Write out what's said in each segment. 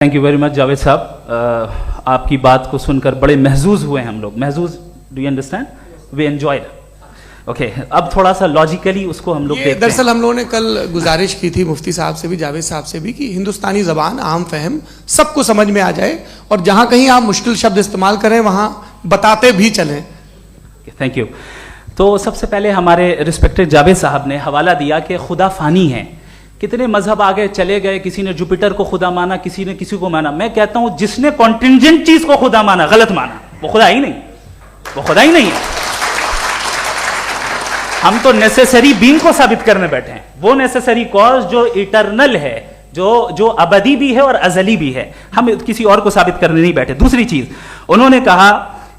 Thank you very much Javed साहब, आपकी बात को सुनकर बड़े महजूज हुए हम लोग। महजूज, do you understand? We enjoyed. Okay, अब थोड़ा सा लॉजिकली उसको हम लोग देखते हैं। दरअसल हम लोगों ने कल गुजारिश की थी मुफ्ती साहब से भी, जावेद साहब से भी, कि हिंदुस्तानी ज़बान आम फहम सबको समझ में आ जाए और जहाँ कहीं आप मुश्किल शब्द इस्तेमाल करें वहाँ बताते भी चलें। Thank you. तो सबसे पहले हमारे रिस्पेक्टेड जावेद साहब ने हवाला दिया कि खुदा फानी है। कितने मजहब आगे चले गए, किसी ने जुपिटर को खुदा माना, किसी ने किसी को माना। मैं कहता हूं जिसने कॉन्टिंजेंट चीज को खुदा माना, गलत माना, वो खुदा ही नहीं, वो खुदा ही नहीं है। हम तो नेसेसरी बीइंग को साबित करने बैठे हैं, वो नेसेसरी कॉज जो इटरनल है, जो अबदी भी है और अजली भी है। हम किसी और को साबित करने नहीं बैठे। दूसरी चीज उन्होंने कहा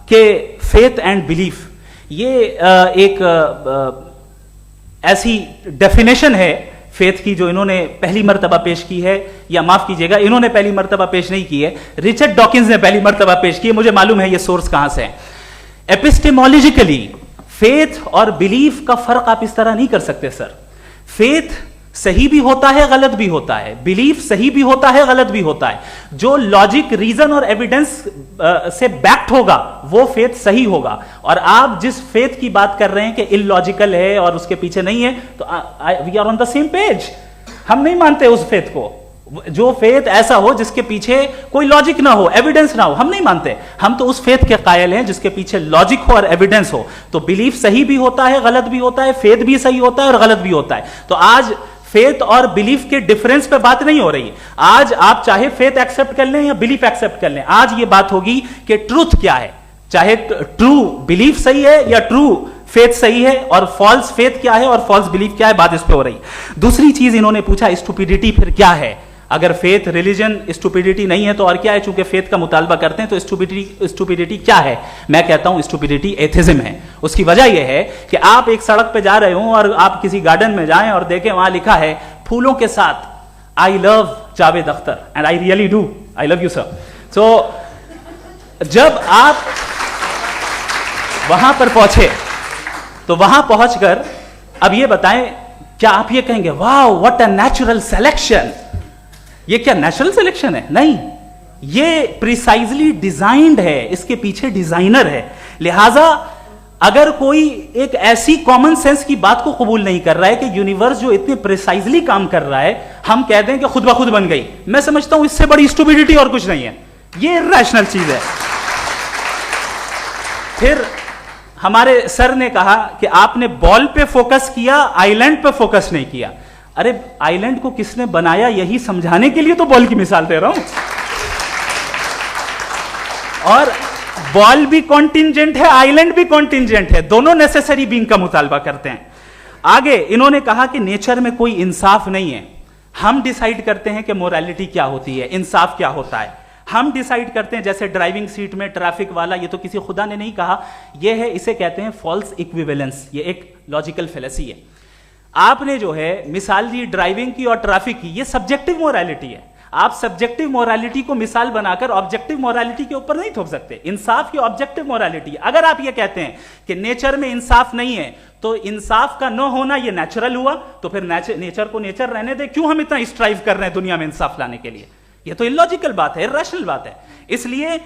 कि फेथ एंड बिलीफ, ये एक ऐसी डेफिनेशन है फेथ की जो इन्होंने पहली मर्तबा पेश की है, या माफ कीजिएगा, इन्होंने पहली मर्तबा पेश नहीं की है, रिचर्ड डॉकिंस ने पहली मर्तबा पेश की है। मुझे मालूम है ये सोर्स कहां से है। एपिस्टेमोलॉजिकली फेथ और बिलीफ का फर्क आप इस तरह नहीं कर सकते सर। फेथ सही भी होता है, गलत भी होता है। बिलीफ सही भी होता है, गलत भी होता है। जो लॉजिक, रीजन और एविडेंस से बैक्ड होगा वो फेथ सही होगा। और आप जिस फेथ की बात कर रहे हैं कि इलॉजिकल है और उसके पीछे नहीं है, तो we are on the same page. हम नहीं मानते उस फेथ को। जो फेथ ऐसा हो जिसके पीछे कोई लॉजिक ना हो, एविडेंस ना हो, हम नहीं मानते। हम तो उस फेथ के कायल हैं जिसके पीछे लॉजिक हो और एविडेंस हो। तो बिलीफ सही भी होता है, गलत भी होता है, फेथ भी सही होता है और गलत भी होता है। तो आज फेथ और बिलीफ के डिफरेंस पे बात नहीं हो रही। आज आप चाहे फेथ एक्सेप्ट कर लें या बिलीफ एक्सेप्ट कर लें, आज ये बात होगी कि ट्रूथ क्या है। चाहे ट्रू बिलीफ सही है या ट्रू फेथ सही है, और फॉल्स फेथ क्या है और फॉल्स बिलीफ क्या है, बात इस पे हो रही। दूसरी चीज इन्होंने पूछा, स्टुपिडिटी फिर क्या है? अगर फेथ, रिलीजन स्टुपिडिटी नहीं है तो और क्या है? चूंकि फेथ का मुतालबा करते हैं तो स्टुपिडिटी क्या है? मैं कहता हूं स्टुपिडिटी एथिज्म है। उसकी वजह यह है कि आप एक सड़क पे जा रहे हो और आप किसी गार्डन में जाएं और देखें वहां लिखा है फूलों के साथ, I love Javed Akhtar and I really do, I love you sir. So जब आप वहां पर पहुंचे तो वहां पहुंचकर अब ये बताएं, क्या आप ये कहेंगे wow what a natural selection? ये क्या नेचुरल सिलेक्शन है? नहीं, ये प्रिसाइजली डिजाइंड है, इसके पीछे डिजाइनर है। लिहाजा अगर कोई एक ऐसी कॉमन सेंस की बात को कबूल नहीं कर रहा है कि यूनिवर्स जो इतने प्रिसाइजली काम कर रहा है, हम कह दें कि खुद ब खुद बन गई, मैं समझता हूं इससे बड़ी स्टुपिडिटी और कुछ नहीं है। ये इर्रेशनल चीज है। फिर हमारे सर ने कहा कि आपने बॉल पे फोकस किया, आइलैंड पे फोकस नहीं किया। अरे आइलैंड को किसने बनाया, यही समझाने के लिए तो बॉल की मिसाल दे रहा हूं। और बॉल भी कॉन्टिंजेंट है, आइलैंड भी कॉन्टिंजेंट है, दोनों नेसेसरी बीइंग का मुतालबा करते हैं। आगे इन्होंने कहा कि नेचर में कोई इंसाफ नहीं है। हम डिसाइड करते हैं कि मोरालिटी क्या होती है, इंसाफ क्या होता है। हम डिसाइड करते हैं, जैसे ड्राइविंग सीट में ट्रैफिक वाला, ये तो किसी खुदा ने नहीं कहा, ये है, इसे कहते हैं फॉल्स इक्विवेलेंस। ये एक लॉजिकल फेलेसी है। आपने जो है मिसाल दी ड्राइविंग की और ट्रैफिक की, ये सब्जेक्टिव मोरालिटी है। आप सब्जेक्टिव मोरालिटी को मिसाल बनाकर ऑब्जेक्टिव मोरालिटी के ऊपर नहीं थोप सकते। इंसाफ की ऑब्जेक्टिव मोरालिटी। अगर आप ये कहते हैं कि नेचर में इंसाफ नहीं है, तो इंसाफ का न होना ये नेचुरल हुआ, तो फिर नेचर को नेचर रहने दे। क्यों हम इतना स्ट्राइव कर रहे हैं दुनिया में इंसाफ लाने के लिए? ये तो इलॉजिकल बात है, इर्रेशनल बात है। इसलिए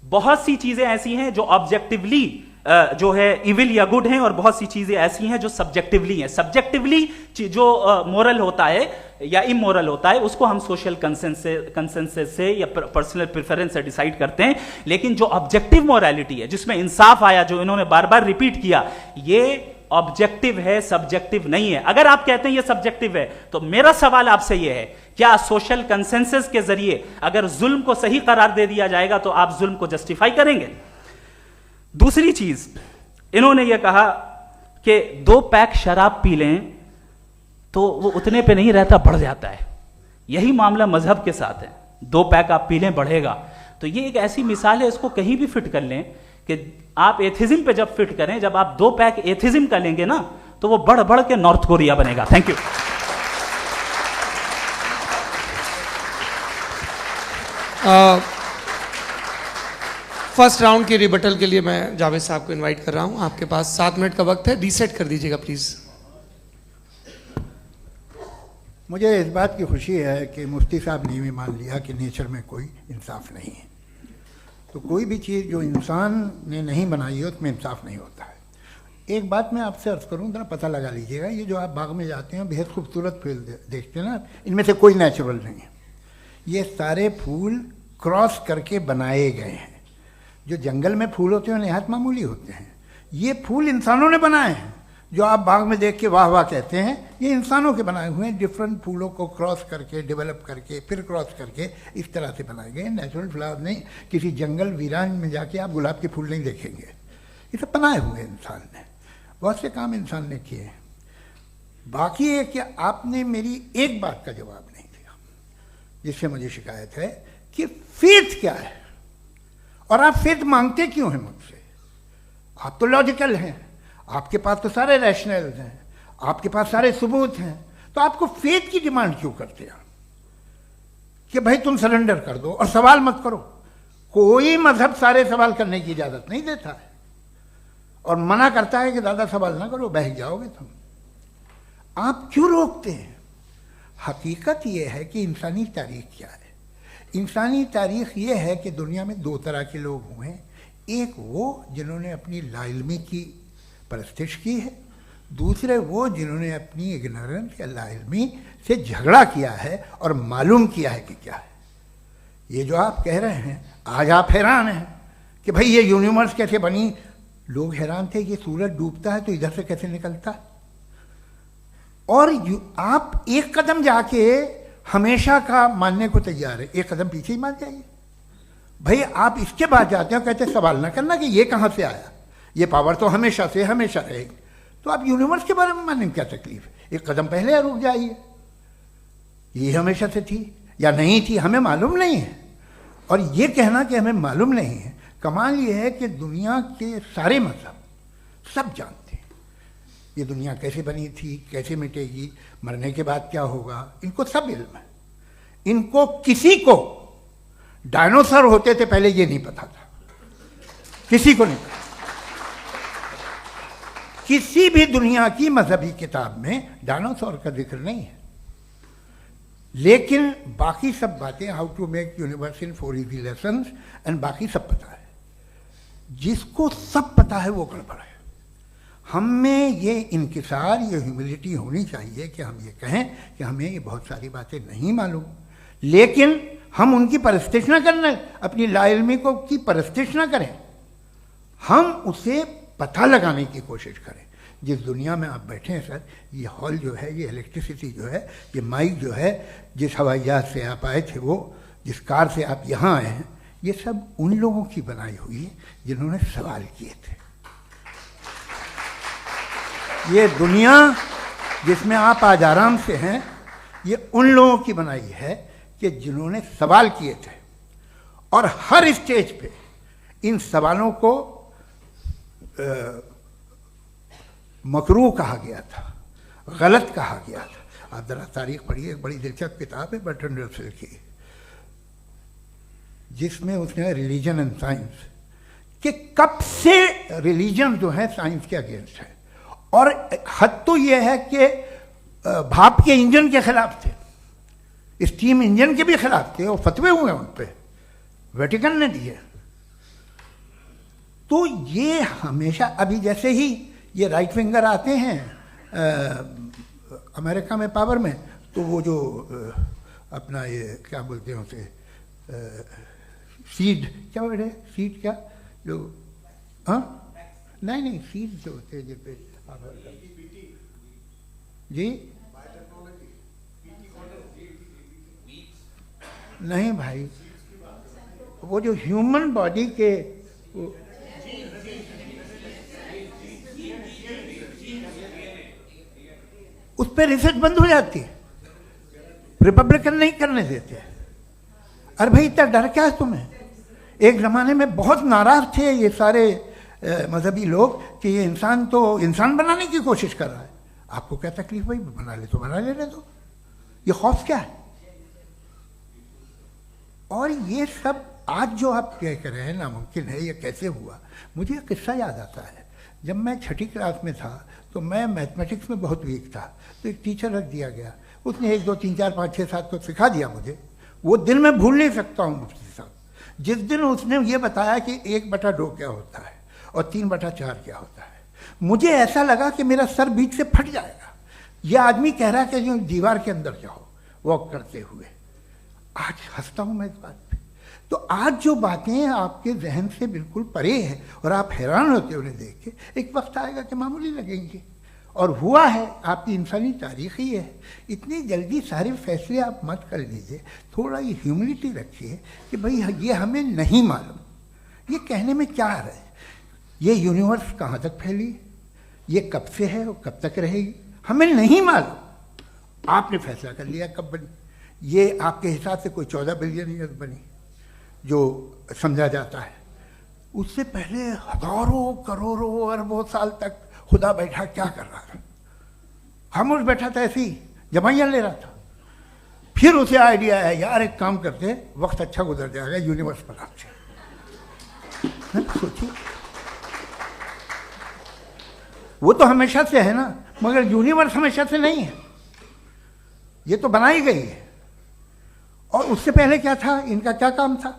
बहुत सी चीजें ऐसी हैं जो ऑब्जेक्टिवली जो है इविल या गुड हैं, और बहुत सी चीजें ऐसी हैं जो सब्जेक्टिवली हैं। सब्जेक्टिवली जो मोरल होता है या इमोरल होता है, उसको हम सोशल कंसेंसस से या पर्सनल प्रेफरेंस से डिसाइड करते हैं। लेकिन जो ऑब्जेक्टिव मोरालिटी है, जिसमें इंसाफ आया, जो इन्होंने बार बार रिपीट किया, ये ऑब्जेक्टिव है, सब्जेक्टिव नहीं है। अगर आप कहते हैं ये सब्जेक्टिव है, तो मेरा सवाल आपसे ये है, क्या सोशल कंसेंसस के जरिए अगर जुल्म को सही करार दे दिया जाएगा तो आप जुल्म को जस्टिफाई करेंगे? दूसरी चीज इन्होंने यह कहा कि 2 पैक शराब पी लें तो वो उतने पे नहीं रहता, बढ़ जाता है। यही मामला मजहब के साथ है। 2 पैक आप पी लें, बढ़ेगा। तो ये एक ऐसी मिसाल है, इसको कहीं भी फिट कर लें कि आप एथिज्म पे जब फिट करें, जब आप 2 पैक एथिज्म का लेंगे ना, तो वो बढ़ बढ़ के नॉर्थ कोरिया बनेगा। Thank you. फर्स्ट राउंड के रिबटल के लिए मैं जावेद साहब को इनवाइट कर रहा हूं। आपके पास 7 मिनट का वक्त है, रीसेट कर दीजिएगा प्लीज। मुझे इस बात की खुशी है कि मुफ्ती साहब ने भी मान लिया कि नेचर में कोई इंसाफ नहीं है। तो कोई भी चीज़ जो इंसान ने नहीं बनाई है उसमें इंसाफ नहीं होता है। एक बात मैं आपसे अर्ज़ करूँ, ज़रा पता लगा लीजिएगा, ये जो आप बाग में जाते हैं बेहद खूबसूरत फूल देखते हैं ना, इनमें से कोई नेचुरल नहीं है। ये सारे फूल क्रॉस करके बनाए गए हैं। जो जंगल में फूल होते हैं नहायत मामूली होते हैं, ये फूल इंसानों ने बनाए हैं। जो आप बाग में देख के वाह वाह कहते हैं, ये इंसानों के बनाए हुए हैं। डिफरेंट फूलों को क्रॉस करके, डेवलप करके, फिर क्रॉस करके इस तरह से बनाए गए। नेचुरल फ्लावर नहीं। किसी जंगल वीरान में जाके आप गुलाब के फूल नहीं देखेंगे। ये सब बनाए हुए इंसान ने, बहुत से काम इंसान ने किए हैं। बाकी है कि आपने मेरी एक बात का जवाब नहीं दिया, जिससे मुझे शिकायत है कि फेथ क्या है और आप फेथ मांगते क्यों हैं मुझसे। आप तो लॉजिकल हैं, आपके पास तो सारे रैशनल हैं, आपके पास सारे सबूत हैं, तो आपको फेथ की डिमांड क्यों करते हैं कि भाई तुम सरेंडर कर दो और सवाल मत करो। कोई मजहब सारे सवाल करने की इजाजत नहीं देता है और मना करता है कि ज़्यादा सवाल ना करो, बह जाओगे तुम। आप क्यों रोकते हैं? हकीकत यह है कि इंसानी तारीख क्या है। इंसानी तारीख ये है कि दुनिया में दो तरह के लोग हुए हैं। एक वो जिन्होंने अपनी लाइल्मी की परस्तिश की है, दूसरे वो जिन्होंने अपनी इग्नोरेंस या लाइल्मी से झगड़ा किया है और मालूम किया है कि क्या है। ये जो आप कह रहे हैं, आज आप हैरान हैं कि भाई ये यूनिवर्स कैसे बनी। लोग हैरान थे कि सूरज डूबता है तो इधर से कैसे निकलता है। और आप एक कदम जाके हमेशा का मानने को तैयार है, एक कदम पीछे ही मान जाइए। भाई आप इसके बाद जाते हो, कहते सवाल ना करना कि ये कहाँ से आया, ये पावर तो हमेशा से हमेशा रहेगी। तो आप यूनिवर्स के बारे में मानने में क्या तकलीफ है? एक कदम पहले रुक जाइए। ये हमेशा से थी या नहीं थी हमें मालूम नहीं है। और ये कहना कि हमें मालूम नहीं है, कमाल ये है कि दुनिया के सारे मजहब सब जानते हैं ये दुनिया कैसे बनी थी, कैसे मिटेगी, मरने के बाद क्या होगा, इनको सब इल्म है। इनको किसी को डायनासोर होते थे पहले ये नहीं पता था, किसी को नहीं पता। किसी भी दुनिया की मजहबी किताब में डायनासोर का जिक्र नहीं है। लेकिन बाकी सब बातें, how to make universe in 4 easy lessons and बाकी सब पता है। जिसको सब पता है वो गड़बड़ है। हम में ये इंकिसार, ये ह्यूमिलिटी होनी चाहिए कि हम ये कहें कि हमें ये बहुत सारी बातें नहीं मालूम, लेकिन हम उनकी परस्तिश ना करें, अपनी लाइल्मी को की परस्तिश ना करें, हम उसे पता लगाने की कोशिश करें। जिस दुनिया में आप बैठे हैं सर, ये हॉल जो है, ये इलेक्ट्रिसिटी जो है, ये माइक जो है, जिस हवाई जहाज से आप आए थे, वो जिस कार से आप यहाँ आए हैं, ये सब उन लोगों की बनाई हुई है जिन्होंने सवाल किए थे। ये दुनिया जिसमें आप आज आराम से हैं, ये उन लोगों की बनाई है कि जिन्होंने सवाल किए थे। और हर स्टेज पे इन सवालों को मकरूह कहा गया था, गलत कहा गया था। आप जरा तारीख पढ़िए, एक बड़ी दिलचस्प किताब है बर्ट्रैंड रसेल की, जिसमें उसने रिलीजन एंड साइंस कि कब से रिलीजन जो है साइंस के अगेंस्ट है। और हद तो यह है कि भाप के इंजन के खिलाफ थे, स्टीम इंजन के भी खिलाफ थे, और फतवे हुए उन पे, वेटिकन ने दिए। तो ये हमेशा, अभी जैसे ही ये राइट विंगर आते हैं अमेरिका में पावर में, तो वो जो अपना ये क्या बोलते हैं उसे, सीड क्या बोलते हैं, सीड क्या जो, हाँ नहीं सीड जो होते हैं जिस पे जी, नहीं भाई, वो जो ह्यूमन बॉडी के उस पर रिसर्च बंद हो जाती है, रिपब्लिकन नहीं करने देते। अरे भाई इतना डर क्या है तुम्हें? एक ज़माने में बहुत नाराज थे ये सारे मजहबी लोग कि ये इंसान तो इंसान बनाने की कोशिश कर रहा है। आपको क्या तकलीफ भाई, बना ले तो बना लेने दो, ये खौफ क्या है? और ये सब आज जो आप कह रहे हैं नामुमकिन है, ये कैसे हुआ? मुझे एक किस्सा याद आता है। जब मैं 6ठी क्लास में था तो मैं मैथमेटिक्स में बहुत वीक था, तो एक टीचर रख दिया गया। उसने 1 2 3 4 5 6 7 को सिखा दिया मुझे। वो दिन मैं भूल नहीं सकता हूँ मुफ्ती साहब, जिस दिन उसने ये बताया कि 1/2 क्या होता है और 3/4 क्या होता है, मुझे ऐसा लगा कि मेरा सर बीच से फट जाएगा। यह आदमी कह रहा है कि जो दीवार के अंदर जाओ वॉक करते हुए। आज हंसता हूँ मैं इस बात पे। तो आज जो बातें आपके जहन से बिल्कुल परे हैं और आप हैरान होते हो उन्हें देख के, एक वक्त आएगा कि मामूली लगेंगे। और हुआ है, आपकी इंसानी तारीख ही है। इतनी जल्दी सारे फैसले आप मत कर लीजिए, थोड़ा ये ह्यूमिलिटी रखिए कि भाई ये हमें नहीं मालूम। ये कहने में क्या है, ये यूनिवर्स कहाँ तक फैली, ये कब से है और कब तक रहेगी, हमें नहीं मालूम। आपने फैसला कर लिया कब बनी, ये आपके हिसाब से कोई 14 बिलियन ईयर बनी जो समझा जाता है। उससे पहले हजारों करोड़ों अरबों साल तक खुदा बैठा क्या कर रहा था? खामोश बैठा था, ऐसी जमाइयाँ ले रहा था। फिर उसे आइडिया है, यार एक काम करते, वक्त अच्छा गुजर जाएगा, यूनिवर्स पर आपसे सोचिए। वो तो हमेशा से है ना, मगर यूनिवर्स हमेशा से नहीं है, ये तो बनाई गई है। और उससे पहले क्या था, इनका क्या काम था?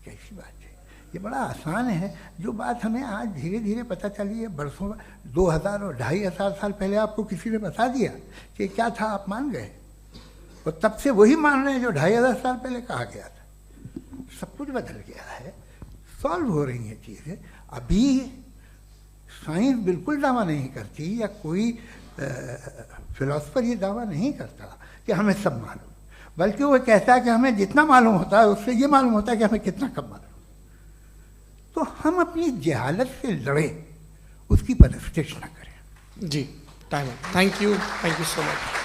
कैसी बात है, ये बड़ा आसान है। जो बात हमें आज धीरे धीरे पता चली है, बरसों 2000 और 2500 साल पहले आपको किसी ने बता दिया कि क्या था, आप मान गए, और तब से वही मान रहे हैं जो 2500 साल पहले कहा गया था। सब कुछ बदल गया है, सॉल्व हो रही हैं चीज़ें। अभी साइंस बिल्कुल दावा नहीं करती, या कोई फिलोसफर ये दावा नहीं करता कि हमें सब मालूम, बल्कि वो कहता है कि हमें जितना मालूम होता है उससे ये मालूम होता है कि हमें कितना कम मालूम। तो हम अपनी जहालत से लड़े, उसकी परस्तिश न करें। जी, time. Thank you so much.